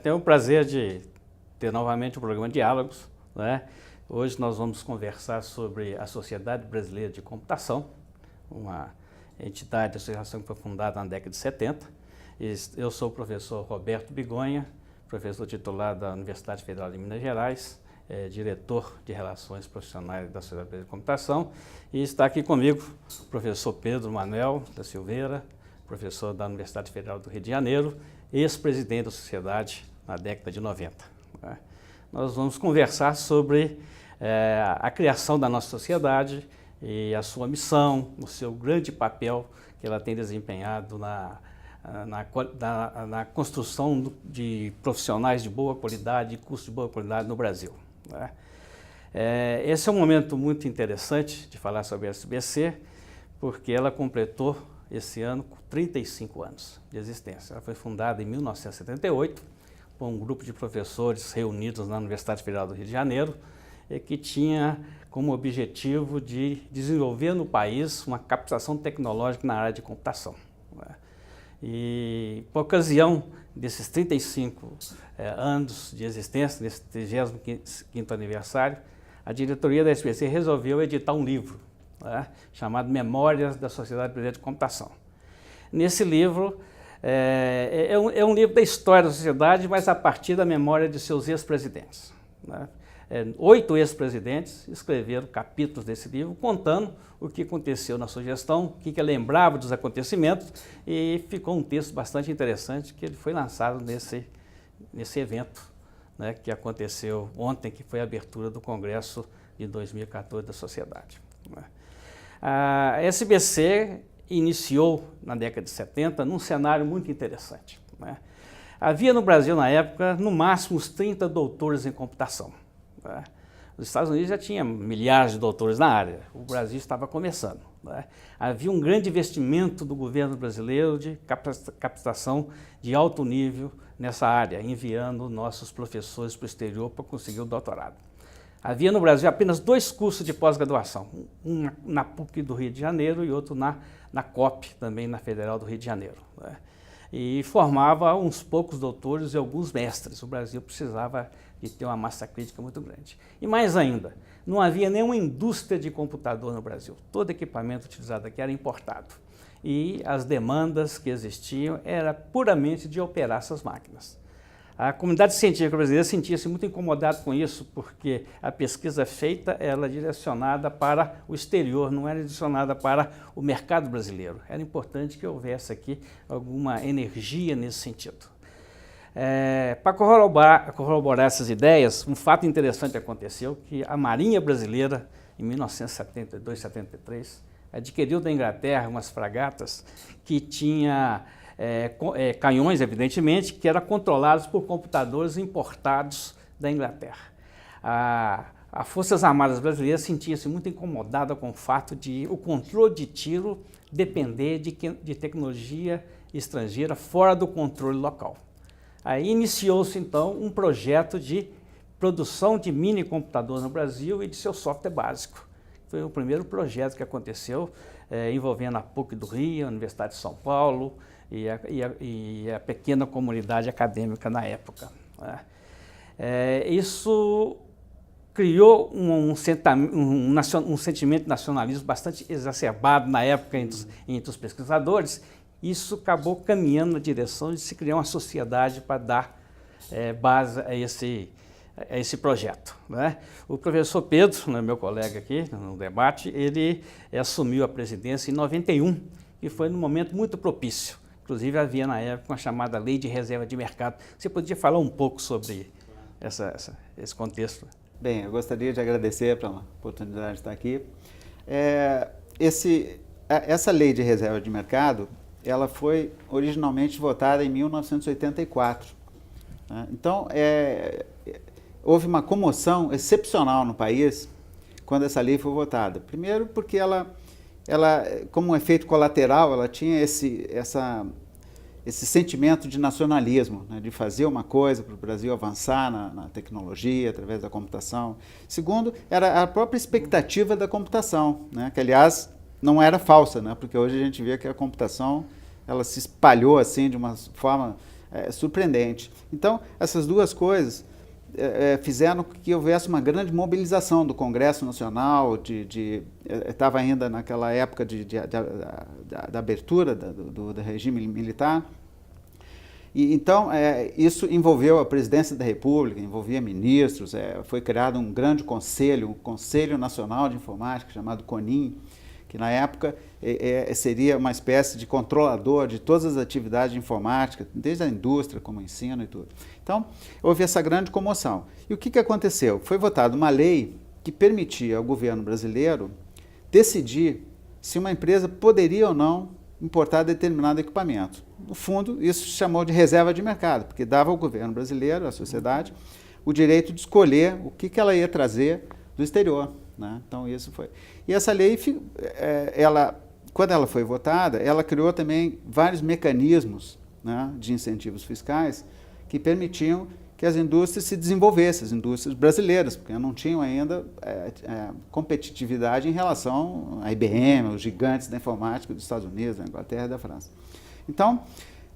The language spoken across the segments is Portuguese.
Tenho o prazer de ter novamente o programa Diálogos, né? Hoje nós vamos conversar sobre a Sociedade Brasileira de Computação, uma entidade, associação que foi fundada na década de 70. Eu sou o professor Roberto Bigonha, professor titular da Universidade Federal de Minas Gerais, diretor de Relações Profissionais da Sociedade Brasileira de Computação, e está aqui comigo o professor Pedro Manuel da Silveira, professor da Universidade Federal do Rio de Janeiro, ex-presidente da sociedade na década de 90. Né? Nós vamos conversar sobre a criação da nossa sociedade e a sua missão, o seu grande papel que ela tem desempenhado na construção de profissionais de boa qualidade e cursos de boa qualidade no Brasil. Né? Esse é um momento muito interessante de falar sobre a SBC, porque ela completou esse ano com 35 anos de existência. Ela foi fundada em 1978 por um grupo de professores reunidos na Universidade Federal do Rio de Janeiro, que tinha como objetivo de desenvolver no país uma capacitação tecnológica na área de computação. Né? E, por ocasião desses 35 anos de existência, nesse 35º aniversário, a diretoria da SBC resolveu editar um livro, né, chamado Memórias da Sociedade Brasileira de Computação. Nesse livro, é um livro da história da sociedade, mas a partir da memória de seus ex-presidentes. Né? 8 ex-presidentes escreveram capítulos desse livro, contando o que aconteceu na sua gestão, o que lembrava dos acontecimentos, e ficou um texto bastante interessante que ele foi lançado nesse evento, né, que aconteceu ontem, que foi a abertura do Congresso de 2014 da Sociedade. Né? A SBC iniciou na década de 70 num cenário muito interessante. Né? Havia no Brasil, na época, no máximo uns 30 doutores em computação. Né? Os Estados Unidos já tinham milhares de doutores na área, o Brasil estava começando. Né? Havia um grande investimento do governo brasileiro de capacitação de alto nível nessa área, enviando nossos professores para o exterior para conseguir o doutorado. Havia no Brasil apenas 2 cursos de pós-graduação, um na PUC do Rio de Janeiro e outro na COP, também na Federal do Rio de Janeiro. Né? E formava uns poucos doutores e alguns mestres. O Brasil precisava de ter uma massa crítica muito grande. E mais ainda, não havia nenhuma indústria de computador no Brasil. Todo equipamento utilizado aqui era importado. E as demandas que existiam era puramente de operar essas máquinas. A comunidade científica brasileira sentia-se muito incomodada com isso, porque a pesquisa feita era direcionada para o exterior, não era direcionada para o mercado brasileiro. Era importante que houvesse aqui alguma energia nesse sentido. Para corroborar essas ideias, um fato interessante aconteceu, que a Marinha Brasileira, em 1972, 73, adquiriu da Inglaterra umas fragatas que tinha canhões, evidentemente, que eram controlados por computadores importados da Inglaterra. As Forças Armadas Brasileiras sentia-se muito incomodada com o fato de o controle de tiro depender de tecnologia estrangeira fora do controle local. Aí iniciou-se, então, um projeto de produção de mini-computadores no Brasil e de seu software básico. Foi o primeiro projeto que aconteceu, envolvendo a PUC do Rio, a Universidade de São Paulo e a pequena comunidade acadêmica na época. Né? Isso criou um sentimento de nacionalismo bastante exacerbado na época entre os pesquisadores. Isso acabou caminhando na direção de se criar uma sociedade para dar base a esse projeto. Né? O professor Pedro, meu colega aqui no debate, ele assumiu a presidência em 91, e foi num momento muito propício. Inclusive havia na época uma chamada Lei de Reserva de Mercado. Você podia falar um pouco sobre esse contexto? Bem, eu gostaria de agradecer pela oportunidade de estar aqui. Essa Lei de Reserva de Mercado, ela foi originalmente votada em 1984. Né? Então, houve uma comoção excepcional no país quando essa lei foi votada. Primeiro porque ela como um efeito colateral, ela tinha esse sentimento de nacionalismo, né, de fazer uma coisa para o Brasil avançar na tecnologia, através da computação. Segundo, era a própria expectativa da computação, né, que, aliás, não era falsa, né, porque hoje a gente vê que a computação ela se espalhou assim, de uma forma surpreendente. Então, essas duas coisas fizeram que houvesse uma grande mobilização do Congresso Nacional, estava ainda naquela época da abertura do regime militar. E, então, isso envolveu a presidência da República, envolvia ministros, foi criado um grande conselho, o Conselho Nacional de Informática, chamado CONIN, que na época seria uma espécie de controlador de todas as atividades de informática, desde a indústria, como o ensino e tudo. Então, houve essa grande comoção. E o que aconteceu? Foi votada uma lei que permitia ao governo brasileiro decidir se uma empresa poderia ou não importar determinado equipamento. No fundo, isso se chamou de reserva de mercado, porque dava ao governo brasileiro, à sociedade, o direito de escolher o que ela ia trazer do exterior, né? Então, isso foi. E essa lei, quando ela foi votada, ela criou também vários mecanismos, né, de incentivos fiscais que permitiam que as indústrias se desenvolvessem, as indústrias brasileiras, porque não tinham ainda competitividade em relação à IBM, os gigantes da informática dos Estados Unidos, da Inglaterra e da França. Então,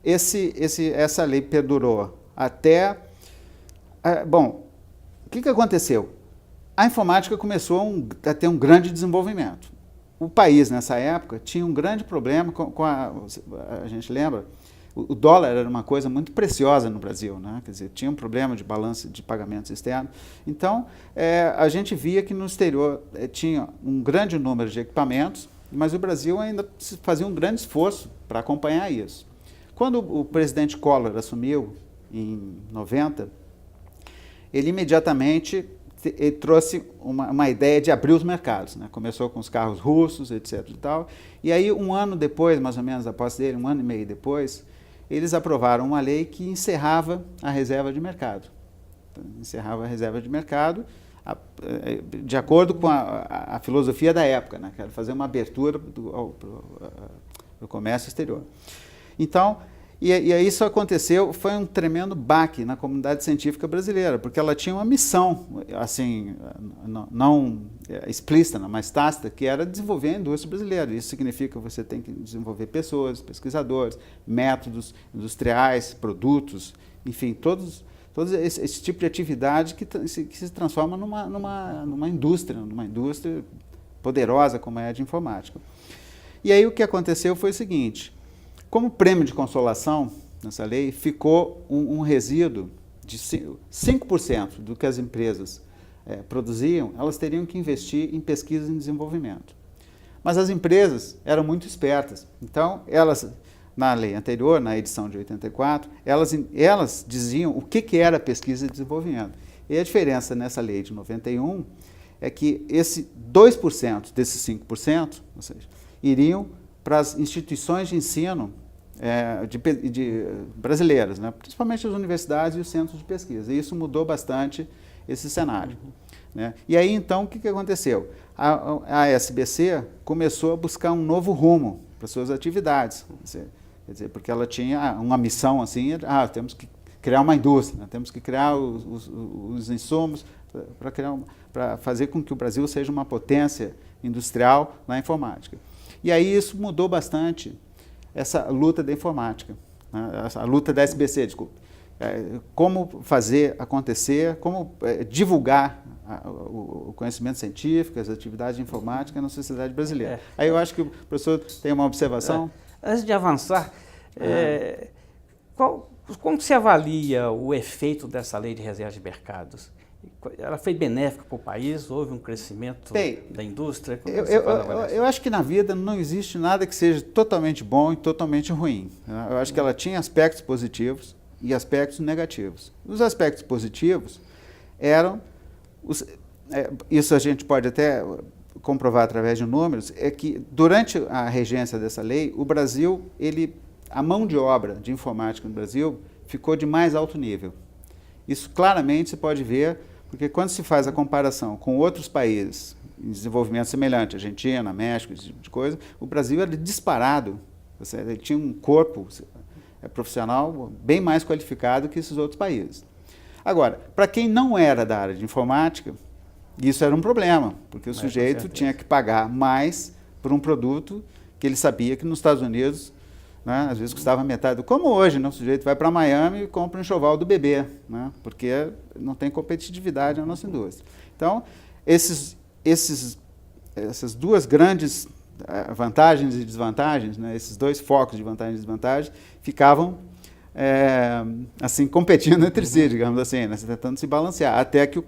essa lei perdurou até... Bom, o que aconteceu? A informática começou a ter um grande desenvolvimento. O país, nessa época, tinha um grande problema a gente lembra, o dólar era uma coisa muito preciosa no Brasil, né? Quer dizer, tinha um problema de balanço de pagamentos externos. Então, a gente via que no exterior tinha um grande número de equipamentos, mas o Brasil ainda fazia um grande esforço para acompanhar isso. Quando o presidente Collor assumiu, em 90, ele imediatamente trouxe uma ideia de abrir os mercados, né? Começou com os carros russos, etc. e tal. E aí, um ano depois, mais ou menos, da posse dele, 1 ano e meio depois, eles aprovaram uma lei que encerrava a reserva de mercado. Então, encerrava a reserva de mercado de acordo com a filosofia da época, né? Que era fazer uma abertura para o comércio exterior. Então, e aí isso aconteceu, foi um tremendo baque na comunidade científica brasileira, porque ela tinha uma missão, assim, não explícita, mas tácita, que era desenvolver a indústria brasileira. Isso significa que você tem que desenvolver pessoas, pesquisadores, métodos industriais, produtos, enfim, todos esse tipo de atividade que se transforma numa indústria poderosa como é a de informática. E aí o que aconteceu foi o seguinte: como prêmio de consolação, nessa lei, ficou um resíduo de 5% do que as empresas produziam, elas teriam que investir em pesquisa e desenvolvimento. Mas as empresas eram muito espertas. Então, elas, na lei anterior, na edição de 84, elas diziam o que era pesquisa e desenvolvimento. E a diferença nessa lei de 91 é que esse 2% desses 5%, ou seja, iriam para as instituições de ensino brasileiras, né? Principalmente as universidades e os centros de pesquisa. E isso mudou bastante esse cenário. Né? E aí, então, o que aconteceu? A SBC começou a buscar um novo rumo para suas atividades. Quer dizer, porque ela tinha uma missão assim, temos que criar uma indústria, né? Temos que criar os insumos para fazer com que o Brasil seja uma potência industrial na informática. E aí isso mudou bastante essa luta da informática, né? A luta da SBC, desculpe. Como fazer acontecer, como divulgar o conhecimento científico, as atividades de informática na sociedade brasileira. Aí eu acho que o professor tem uma observação. Antes de avançar, como se avalia o efeito dessa lei de reserva de mercados? Ela foi benéfica para o país? Houve um crescimento da indústria? Eu acho que na vida não existe nada que seja totalmente bom e totalmente ruim. Eu acho que ela tinha aspectos positivos e aspectos negativos. Os aspectos positivos eram, isso a gente pode até comprovar através de números, é que durante a regência dessa lei, o Brasil, a mão de obra de informática no Brasil ficou de mais alto nível. Isso claramente se pode ver, porque quando se faz a comparação com outros países em desenvolvimento semelhante, Argentina, México, esse tipo de coisa, o Brasil era disparado, ele tinha um corpo profissional bem mais qualificado que esses outros países. Agora, para quem não era da área de informática, isso era um problema, porque o sujeito tinha que pagar mais por um produto que ele sabia que nos Estados Unidos né? Às vezes custava metade. Como hoje, né? O sujeito vai para Miami e compra um enxoval do bebê, né? Porque não tem competitividade na nossa indústria. Então, essas duas grandes vantagens e desvantagens, né? Esses dois focos de vantagem e desvantagem, ficavam assim, competindo entre si, digamos assim, né? Tentando se balancear. Até que o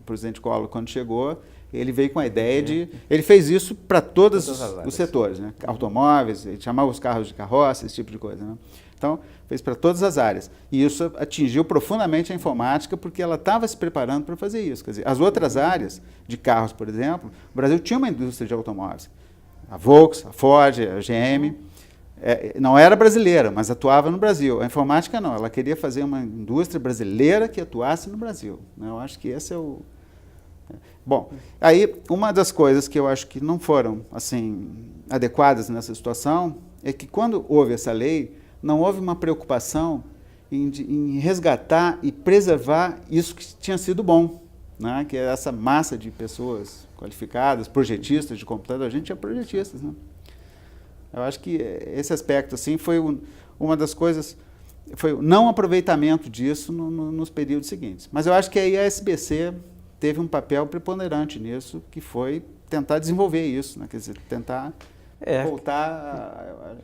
presidente Collor, quando chegou, ele veio com a ideia de... Ele fez isso para todos os setores, né? Automóveis, ele chamava os carros de carroça, esse tipo de coisa, né? Então, fez para todas as áreas. E isso atingiu profundamente a informática, porque ela estava se preparando para fazer isso. Quer dizer, as outras áreas de carros, por exemplo, o Brasil tinha uma indústria de automóveis. A Volkswagen, a Ford, a GM, não era brasileira, mas atuava no Brasil. A informática não, ela queria fazer uma indústria brasileira que atuasse no Brasil, né? Eu acho que esse é o... Bom, aí uma das coisas que eu acho que não foram assim adequadas nessa situação é que quando houve essa lei, não houve uma preocupação em resgatar e preservar isso que tinha sido bom, né? Que é essa massa de pessoas qualificadas, projetistas de computador. A gente é projetistas, né? Eu acho que esse aspecto assim foi uma das coisas, foi o não aproveitamento disso nos períodos seguintes. Mas eu acho que aí a SBC teve um papel preponderante nisso, que foi tentar desenvolver isso, né? Quer dizer, tentar voltar...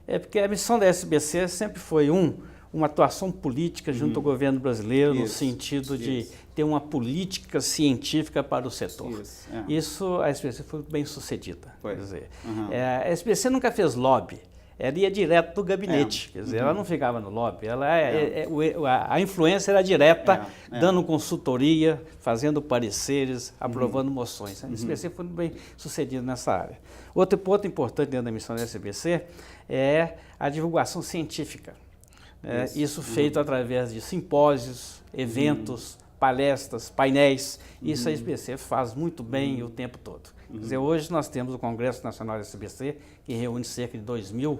porque a missão da SBC sempre foi, uma atuação política junto ao governo brasileiro, no sentido de ter uma política científica para o setor. Isso a SBC foi bem sucedida. Quer dizer, a SBC nunca fez lobby. Ela ia direto do gabinete, quer dizer, ela não ficava no lobby, a influência era direta, dando consultoria, fazendo pareceres, aprovando moções. A SBC foi bem sucedida nessa área. Outro ponto importante dentro da missão da SBC é a divulgação científica. Isso feito através de simpósios, eventos, palestras, painéis. Isso a SBC faz muito bem o tempo todo. Quer dizer, hoje nós temos o Congresso Nacional da SBC, que reúne cerca de 2 mil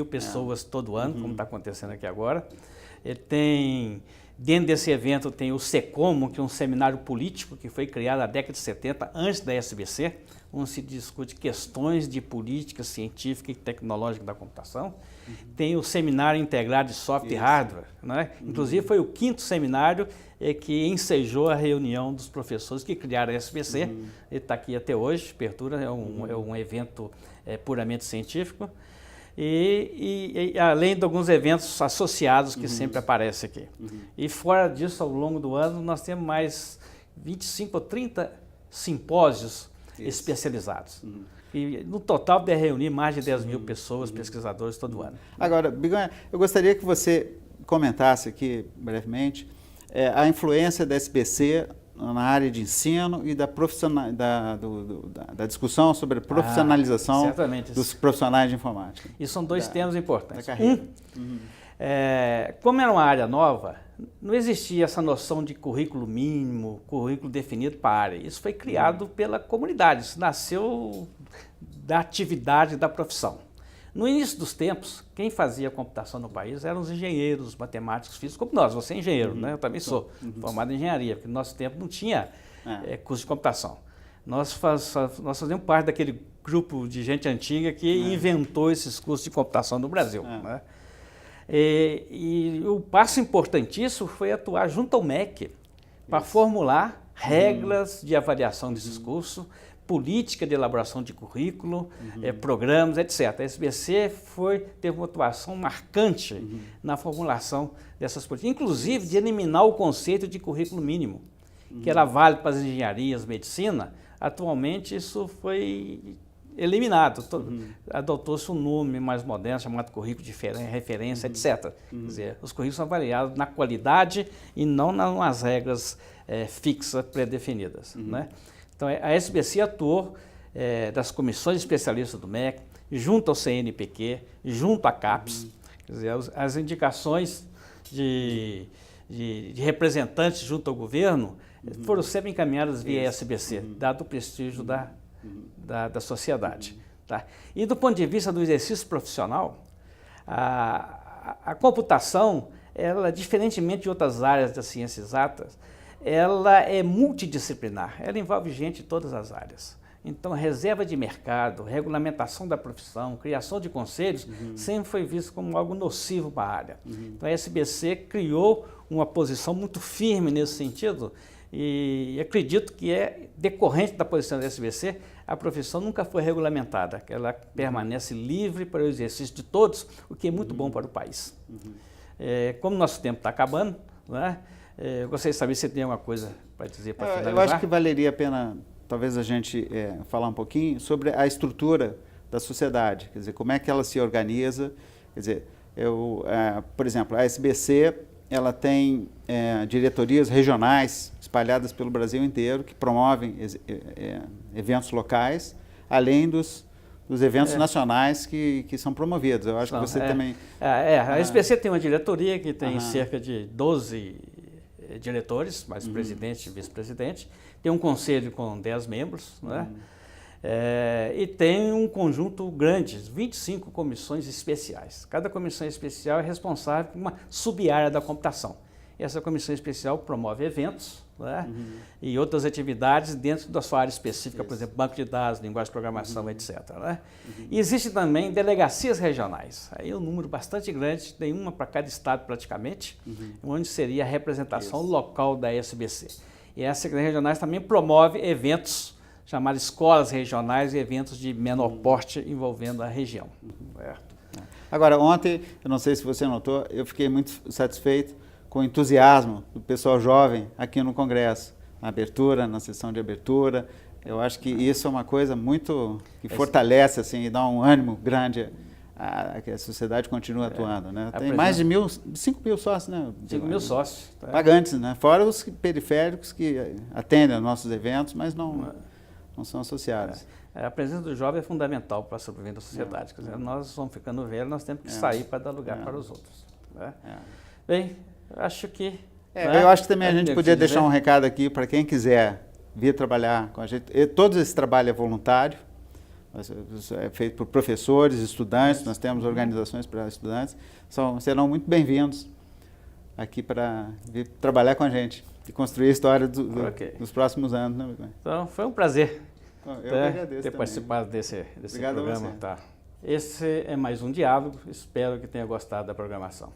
pessoas todo ano, como está acontecendo aqui agora. Ele tem, dentro desse evento, tem o SECOMO, que é um seminário político que foi criado na década de 70, antes da SBC, onde se discute questões de política científica e tecnológica da computação. Tem o seminário integrado de software e hardware, né? Inclusive foi o 5º seminário que ensejou a reunião dos professores que criaram a SBC. Ele está aqui até hoje, abertura, é um evento puramente científico. E além de alguns eventos associados que sempre aparecem aqui. E fora disso, ao longo do ano, nós temos mais 25 ou 30 simpósios especializados. E no total deve reunir mais de 10 mil pessoas, pesquisadores, todo ano. Agora, Bigonha, eu gostaria que você comentasse aqui, brevemente, a influência da SBC na área de ensino e da discussão sobre a profissionalização dos profissionais de informática. E são dois temas importantes. Como era uma área nova, não existia essa noção de currículo mínimo, currículo definido para a área. Isso foi criado pela comunidade, isso nasceu da atividade da profissão. No início dos tempos, quem fazia computação no país eram os engenheiros, matemáticos, físicos, como nós. Você é engenheiro, né? Eu também sou formado em engenharia, porque no nosso tempo não tinha curso de computação. Nós fazíamos parte daquele grupo de gente antiga que inventou esses cursos de computação no Brasil, né? E o passo importantíssimo foi atuar junto ao MEC para formular regras de avaliação desses cursos, política de elaboração de currículo, programas, etc. A SBC teve uma atuação marcante na formulação dessas políticas, inclusive de eliminar o conceito de currículo mínimo, que era válido para as engenharias, medicina. Atualmente isso foi eliminado, adotou-se um nome mais moderno chamado currículo de referência, etc. Quer dizer, os currículos são avaliados na qualidade e não nas regras fixas, pré-definidas, né? Então, a SBC atuou das comissões especialistas do MEC, junto ao CNPq, junto à CAPES, quer dizer, as indicações de representantes junto ao governo foram sempre encaminhadas via SBC, dado o prestígio da sociedade. Tá? E do ponto de vista do exercício profissional, a computação, ela, diferentemente de outras áreas das ciências exatas, ela é multidisciplinar, ela envolve gente de todas as áreas. Então, reserva de mercado, regulamentação da profissão, criação de conselhos, sempre foi visto como algo nocivo para a área. Então, a SBC criou uma posição muito firme nesse sentido e acredito que é decorrente da posição da SBC, a profissão nunca foi regulamentada, que ela permanece livre para o exercício de todos, o que é muito bom para o país. Como nosso tempo está acabando, né, eu gostaria de saber se tem alguma coisa para dizer para finalizar. Eu acho que valeria a pena, talvez, a gente falar um pouquinho sobre a estrutura da sociedade, quer dizer, como é que ela se organiza. Quer dizer, por exemplo, a SBC ela tem diretorias regionais espalhadas pelo Brasil inteiro que promovem eventos locais, além dos eventos nacionais que são promovidos. Eu acho que você também... A SBC tem uma diretoria que tem cerca de 12 diretores, mais presidente e vice-presidente. Tem um conselho com 10 membros, né? E tem um conjunto grande, 25 comissões especiais. Cada comissão especial é responsável por uma sub-área da computação. Essa comissão especial promove eventos, né, e outras atividades dentro da sua área específica, por exemplo, banco de dados, linguagem de programação, etc. Né? E existe também delegacias regionais. Aí é um número bastante grande, tem uma para cada estado praticamente, onde seria a representação local da SBC. E essas secretarias regionais também promove eventos chamados escolas regionais e eventos de menor porte envolvendo a região. Certo? Agora, ontem, eu não sei se você notou, eu fiquei muito satisfeito com o entusiasmo do pessoal jovem aqui no Congresso, na abertura, na sessão de abertura. Eu acho que isso é uma coisa muito que fortalece assim, e dá um ânimo grande a que a sociedade continue atuando. Né? Tem mais de 5 mil sócios, né? 5 mil sócios. Tá? Pagantes, né? Fora os periféricos que atendem aos nossos eventos, mas não são associados. A presença do jovem é fundamental para a sobrevivência da sociedade. Quer dizer, nós vamos ficando velhos, nós temos que sair para dar lugar para os outros. Né? Bem, acho que... eu acho que também a gente podia deixar um recado aqui para quem quiser vir trabalhar com a gente. Todo esse trabalho é voluntário, é feito por professores, estudantes, nós temos organizações para estudantes, serão muito bem-vindos aqui para vir trabalhar com a gente e construir a história dos próximos anos. Né? Então, foi um prazer ter participado desse programa. Tá. Esse é mais um diálogo, espero que tenha gostado da programação.